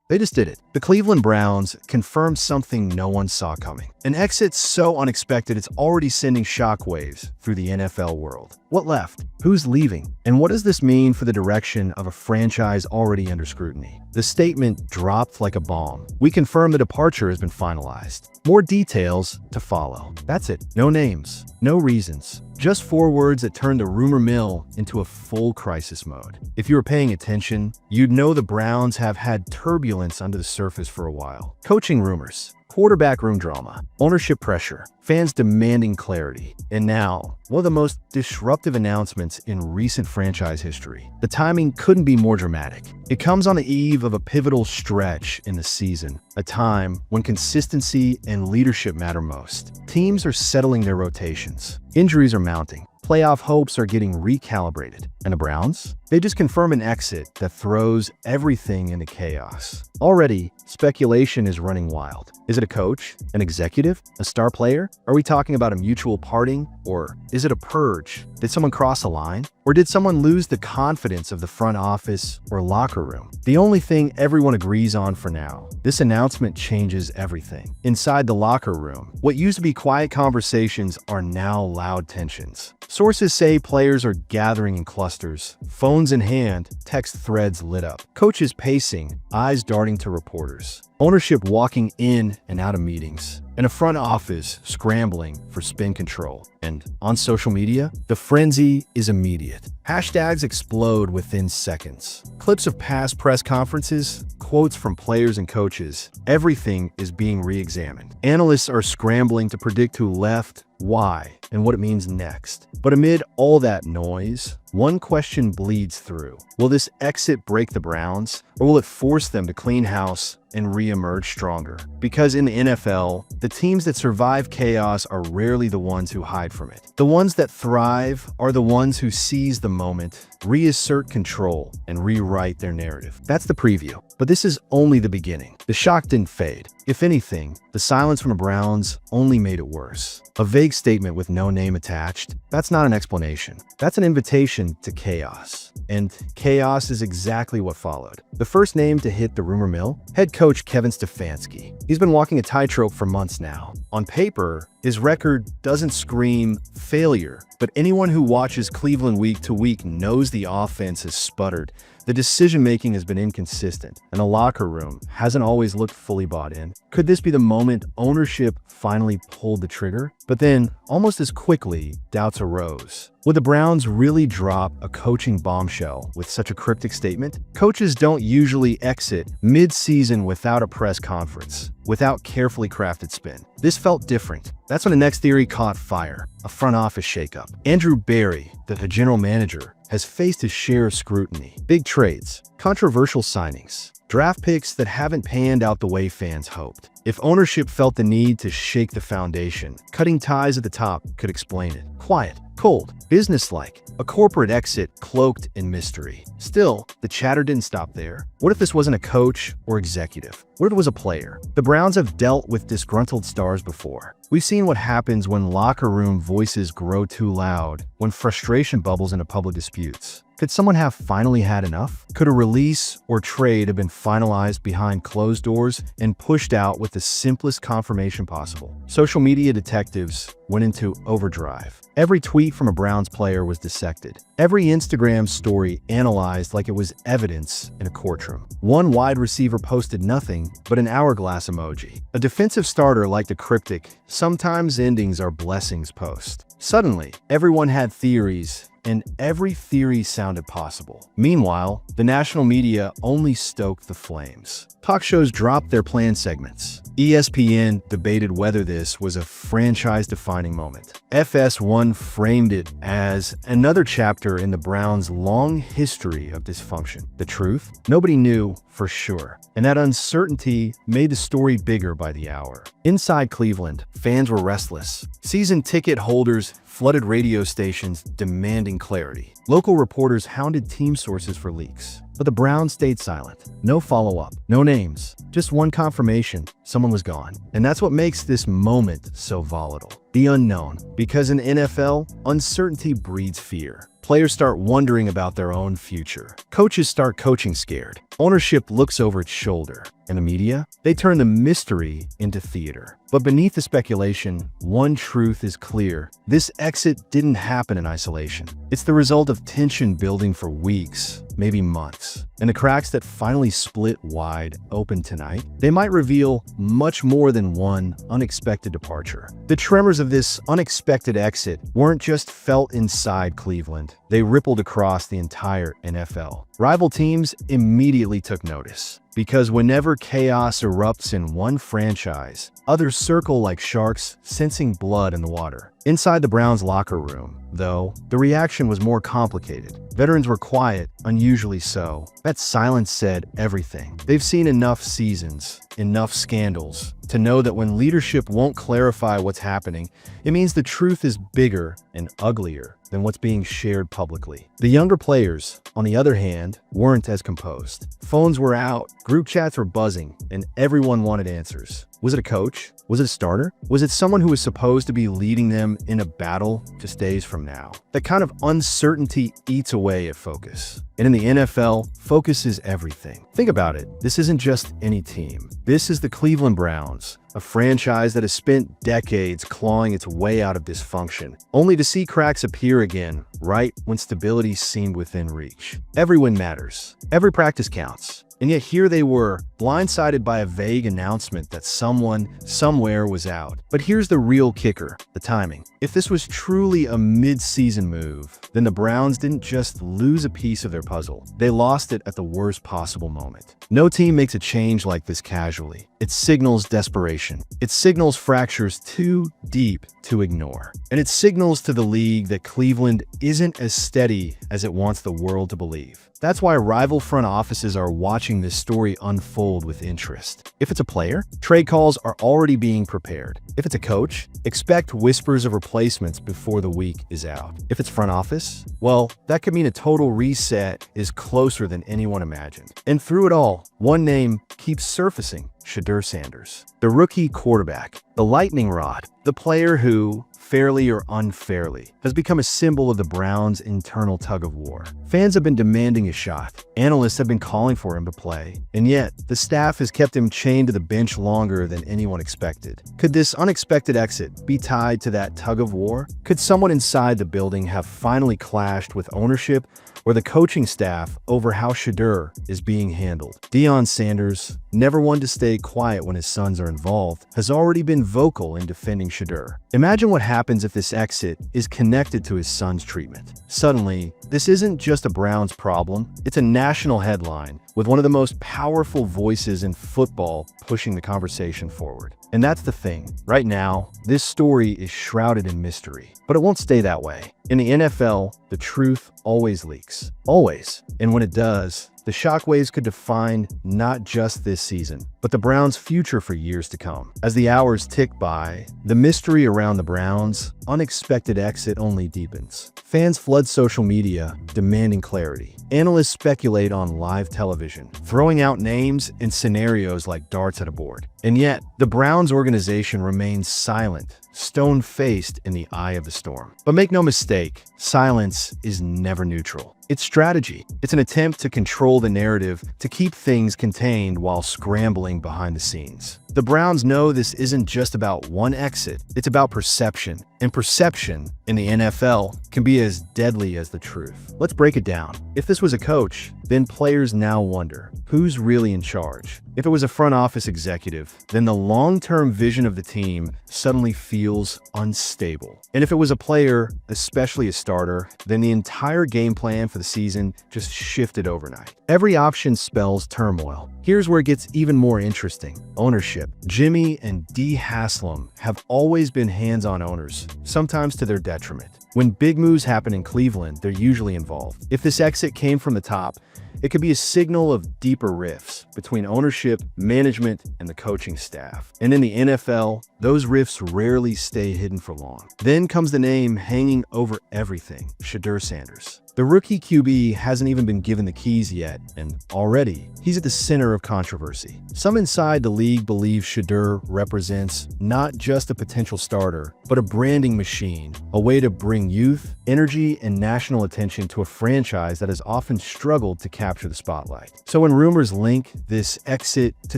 They just did it. The Cleveland Browns confirmed something no one saw coming. An exit so unexpected it's already sending shockwaves through the NFL world. What left? Who's leaving? And what does this mean for the direction of a franchise already under scrutiny? The statement dropped like a bomb. We confirm the departure has been finalized. More details to follow. That's it. No names, no reasons. Just 4 words that turned the rumor mill into a full crisis mode. If you were paying attention, you'd know the Browns have had turbulence under the surface for a while. Coaching rumors, quarterback room drama, ownership pressure, fans demanding clarity, and now, one of the most disruptive announcements in recent franchise history. The timing couldn't be more dramatic. It comes on the eve of a pivotal stretch in the season, a time when consistency and leadership matter most. Teams are settling their rotations. Injuries are mounting. Playoff hopes are getting recalibrated. And the Browns? They just confirm an exit that throws everything into chaos. Already, speculation is running wild. Is it a coach? An executive? A star player? Are we talking about a mutual parting? Or is it a purge? Did someone cross a line? Or did someone lose the confidence of the front office or locker room? The only thing everyone agrees on for now, this announcement changes everything. Inside the locker room, what used to be quiet conversations are now loud tensions. Sources say players are gathering in clusters, phones in hand, text threads lit up. Coaches pacing, eyes darting to reporters. Ownership walking in and out of meetings. And a front office scrambling for spin control. And on social media, the frenzy is immediate. Hashtags explode within seconds. Clips of past press conferences, quotes from players and coaches. Everything is being re-examined. Analysts are scrambling to predict who left, why, and what it means next. But amid all that noise, one question bleeds through. Will this exit break the Browns, or will it force them to clean house and re-emerge stronger? Because in the NFL, the teams that survive chaos are rarely the ones who hide from it. The ones that thrive are the ones who seize the moment, reassert control, and rewrite their narrative. That's the preview. But this is only the beginning. The shock didn't fade. If anything, the silence from the Browns only made it worse. A vague statement with no name attached, that's not an explanation. That's an invitation to chaos. And chaos is exactly what followed. The first name to hit the rumor mill? Head coach Kevin Stefanski. He's been walking a tightrope for months now. On paper, his record doesn't scream failure, but anyone who watches Cleveland week to week knows the offense has sputtered. The decision-making has been inconsistent, and the locker room hasn't always looked fully bought in. Could this be the moment ownership finally pulled the trigger? But then, almost as quickly, doubts arose. Would the Browns really drop a coaching bombshell with such a cryptic statement? Coaches don't usually exit mid-season without a press conference, without carefully crafted spin. This felt different. That's when the next theory caught fire, a front office shakeup. Andrew Berry, the general manager, has faced his share of scrutiny. Big trades, controversial signings, draft picks that haven't panned out the way fans hoped. If ownership felt the need to shake the foundation, cutting ties at the top could explain it. Quiet, cold, businesslike, a corporate exit cloaked in mystery. Still, the chatter didn't stop there. What if this wasn't a coach or executive? What if it was a player? The Browns have dealt with disgruntled stars before. We've seen what happens when locker room voices grow too loud, when frustration bubbles into public disputes. Could someone have finally had enough? Could a release or trade have been finalized behind closed doors and pushed out with the simplest confirmation possible? Social media detectives went into overdrive. Every tweet from a Browns player was dissected. Every Instagram story analyzed like it was evidence in a courtroom. One wide receiver posted nothing but an hourglass emoji. A defensive starter liked a cryptic, "Sometimes endings are blessings" post. Suddenly, everyone had theories, and every theory sounded possible. Meanwhile, the national media only stoked the flames. Talk shows dropped their planned segments. ESPN debated whether this was a franchise-defining moment. FS1 framed it as another chapter in the Browns' long history of dysfunction. The truth? Nobody knew for sure, and that uncertainty made the story bigger by the hour. Inside Cleveland, fans were restless. Season ticket holders flooded radio stations demanding clarity. Local reporters hounded team sources for leaks. But the Browns stayed silent. No follow-up, no names, just one confirmation: someone was gone. And that's what makes this moment so volatile. The unknown. Because in NFL, uncertainty breeds fear. Players start wondering about their own future. Coaches start coaching scared. Ownership looks over its shoulder. And the media? They turn the mystery into theater. But beneath the speculation, one truth is clear. This exit didn't happen in isolation. It's the result of tension building for weeks, maybe months. And the cracks that finally split wide open tonight, they might reveal much more than one unexpected departure. The tremors of this unexpected exit weren't just felt inside Cleveland. They rippled across the entire NFL. Rival teams immediately took notice. Because whenever chaos erupts in one franchise, others circle like sharks, sensing blood in the water. Inside the Browns' locker room, though, the reaction was more complicated. Veterans were quiet, unusually so. That silence said everything. They've seen enough seasons, enough scandals, to know that when leadership won't clarify what's happening, it means the truth is bigger and uglier than what's being shared publicly. The younger players, on the other hand, weren't as composed. Phones were out, group chats were buzzing, and everyone wanted answers. Was it a coach? Was it a starter? Was it someone who was supposed to be leading them in a battle just days from now? That kind of uncertainty eats away at focus. And in the NFL, focus is everything. Think about it. This isn't just any team. This is the Cleveland Browns, a franchise that has spent decades clawing its way out of dysfunction, only to see cracks appear again right when stability seemed within reach. Every win matters. Every practice counts. And yet here they were, blindsided by a vague announcement that someone, somewhere was out. But here's the real kicker, the timing. If this was truly a mid-season move, then the Browns didn't just lose a piece of their puzzle. They lost it at the worst possible moment. No team makes a change like this casually. It signals desperation. It signals fractures too deep to ignore. And it signals to the league that Cleveland isn't as steady as it wants the world to believe. That's why rival front offices are watching this story unfold with interest. If it's a player, trade calls are already being prepared. If it's a coach, expect whispers of replacements before the week is out. If it's front office, well, that could mean a total reset is closer than anyone imagined. And through it all, one name keeps surfacing: Shedeur Sanders, the rookie quarterback, the lightning rod, the player who, fairly or unfairly, has become a symbol of the Browns' internal tug-of-war. Fans have been demanding a shot. Analysts have been calling for him to play. And yet, the staff has kept him chained to the bench longer than anyone expected. Could this unexpected exit be tied to that tug-of-war? Could someone inside the building have finally clashed with ownership or the coaching staff over how Shedeur is being handled? Deion Sanders, never one to stay quiet when his sons are involved, has already been vocal in defending Shedeur. Imagine what happens if this exit is connected to his son's treatment. Suddenly, this isn't just a Browns problem, it's a national headline with one of the most powerful voices in football pushing the conversation forward. And that's the thing. Right now, this story is shrouded in mystery, but it won't stay that way. In the NFL, the truth always leaks. Always. And when it does, the shockwaves could define not just this season, but the Browns' future for years to come. As the hours tick by, the mystery around the Browns' unexpected exit only deepens. Fans flood social media, demanding clarity. Analysts speculate on live television, throwing out names and scenarios like darts at a board. And yet, the Browns organization remains silent, stone-faced in the eye of the storm. But make no mistake, silence is never neutral. It's strategy. It's an attempt to control the narrative, to keep things contained while scrambling behind the scenes. The Browns know this isn't just about one exit, it's about perception. And perception in the NFL can be as deadly as the truth. Let's break it down. If this was a coach, then players now wonder, who's really in charge? If it was a front office executive, then the long-term vision of the team suddenly feels unstable. And if it was a player, especially a starter, then the entire game plan for the season just shifted overnight. Every option spells turmoil. Here's where it gets even more interesting. Ownership. Jimmy and Dee Haslam have always been hands-on owners, sometimes to their detriment. When big moves happen in Cleveland, they're usually involved. If this exit came from the top, It could be a signal of deeper rifts between ownership, management, and the coaching staff. And in the NFL, those rifts rarely stay hidden for long. Then comes the name hanging over everything, Shedeur Sanders. The rookie QB hasn't even been given the keys yet, and already, he's at the center of controversy. Some inside the league believe Shedeur represents not just a potential starter, but a branding machine, a way to bring youth, energy, and national attention to a franchise that has often struggled to capture the spotlight. So when rumors link this exit to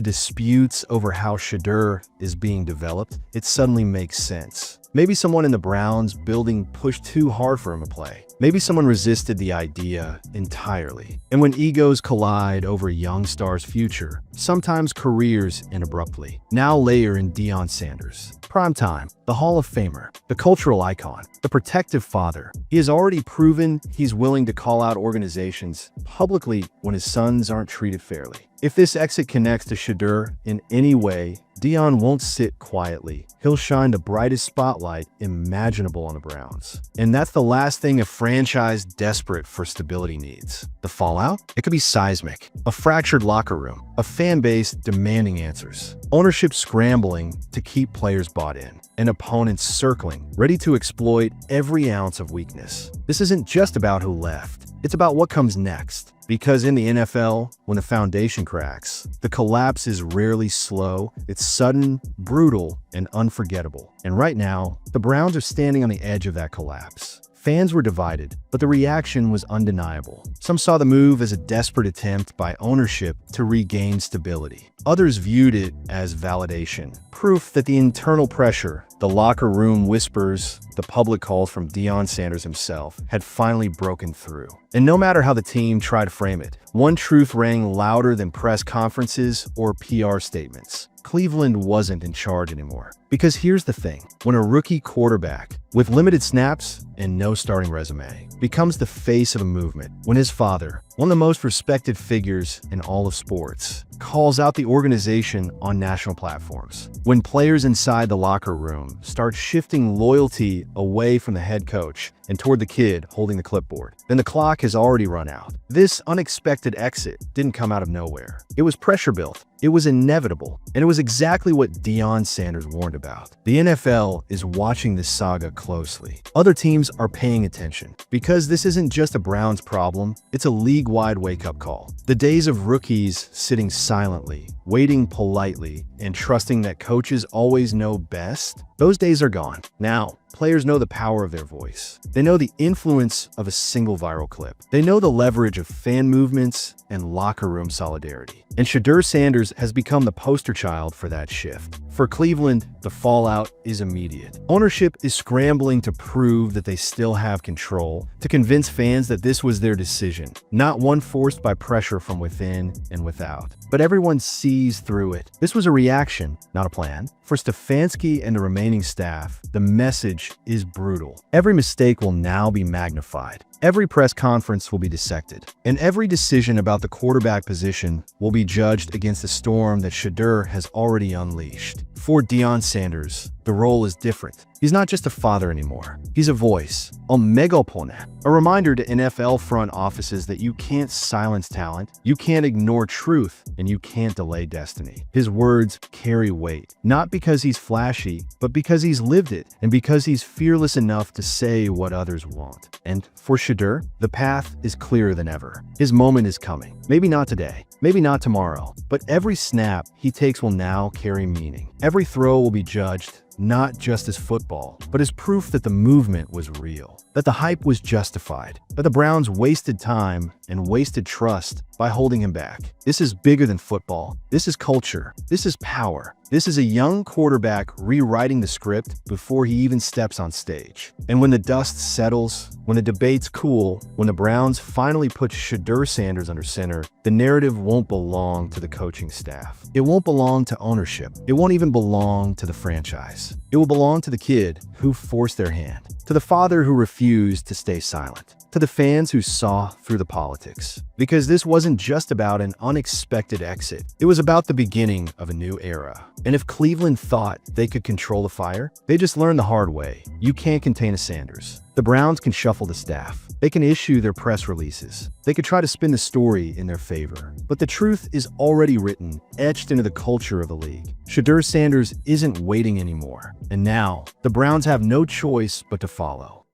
disputes over how Shedeur is being developed, it suddenly makes sense. Maybe someone in the Browns building pushed too hard for him to play. Maybe someone resisted the idea entirely. And when egos collide over a young star's future, sometimes careers end abruptly. Now layer in Deion Sanders. Prime time, the Hall of Famer, the cultural icon, the protective father. He has already proven he's willing to call out organizations publicly when his sons aren't treated fairly. If this exit connects to Shedeur in any way, Deion won't sit quietly. He'll shine the brightest spotlight imaginable on the Browns. And that's the last thing a franchise desperate for stability needs. The fallout? It could be seismic. A fractured locker room. A fan base demanding answers. Ownership scrambling to keep players bought in. And opponents circling, ready to exploit every ounce of weakness. This isn't just about who left. It's about what comes next. Because in the NFL, when the foundation cracks, the collapse is rarely slow, it's sudden, brutal, and unforgettable. And right now, the Browns are standing on the edge of that collapse. Fans were divided, but the reaction was undeniable. Some saw the move as a desperate attempt by ownership to regain stability. Others viewed it as validation, proof that the internal pressure, the locker room whispers, the public calls from Deion Sanders himself had finally broken through. And no matter how the team tried to frame it, one truth rang louder than press conferences or PR statements. Cleveland wasn't in charge anymore. Because here's the thing, when a rookie quarterback with limited snaps and no starting resume becomes the face of a movement, when his father, one of the most respected figures in all of sports, calls out the organization on national platforms, when players inside the locker room start shifting loyalty away from the head coach and toward the kid holding the clipboard, then the clock has already run out. This unexpected exit didn't come out of nowhere. It was pressure built. It was inevitable, and it was exactly what Deion Sanders warned about. The NFL is watching this saga closely. Other teams are paying attention, because this isn't just a Browns problem, it's a league-wide wake-up call. The days of rookies sitting silently, waiting politely, and trusting that coaches always know best, those days are gone. Now, players know the power of their voice. They know the influence of a single viral clip. They know the leverage of fan movements and locker room solidarity. And Shedeur Sanders has become the poster child for that shift. For Cleveland, the fallout is immediate. Ownership is scrambling to prove that they still have control, to convince fans that this was their decision, not one forced by pressure from within and without. But everyone sees through it. This was a reaction, not a plan. For Stefanski and the remaining staff, the message is brutal. Every mistake will now be magnified. Every press conference will be dissected, and every decision about the quarterback position will be judged against the storm that Shedeur has already unleashed. For Deion Sanders, the role is different. He's not just a father anymore. He's a voice, a megaphone, a reminder to NFL front offices that you can't silence talent, you can't ignore truth, and you can't delay destiny. His words carry weight, not because he's flashy, but because he's lived it, and because he's fearless enough to say what others won't. And for Shedeur, the path is clearer than ever. His moment is coming. Maybe not today, maybe not tomorrow, but every snap he takes will now carry meaning. Every throw will be judged not just as football, but as proof that the movement was real, that the hype was justified, that the Browns wasted time and wasted trust by holding him back. This is bigger than football. This is culture. This is power. This is a young quarterback rewriting the script before he even steps on stage. And when the dust settles, when the debates cool, when the Browns finally put Shedeur Sanders under center, the narrative won't belong to the coaching staff. It won't belong to ownership. It won't even belong to the franchise. It will belong to the kid who forced their hand, to the father who refused to stay silent, to the fans who saw through the politics. Because this wasn't just about an unexpected exit, it was about the beginning of a new era. And if Cleveland thought they could control the fire, they just learned the hard way. You can't contain a Sanders. The Browns can shuffle the staff. They can issue their press releases. They could try to spin the story in their favor. But the truth is already written, etched into the culture of the league. Shedeur Sanders isn't waiting anymore. And now, the Browns have no choice but to follow.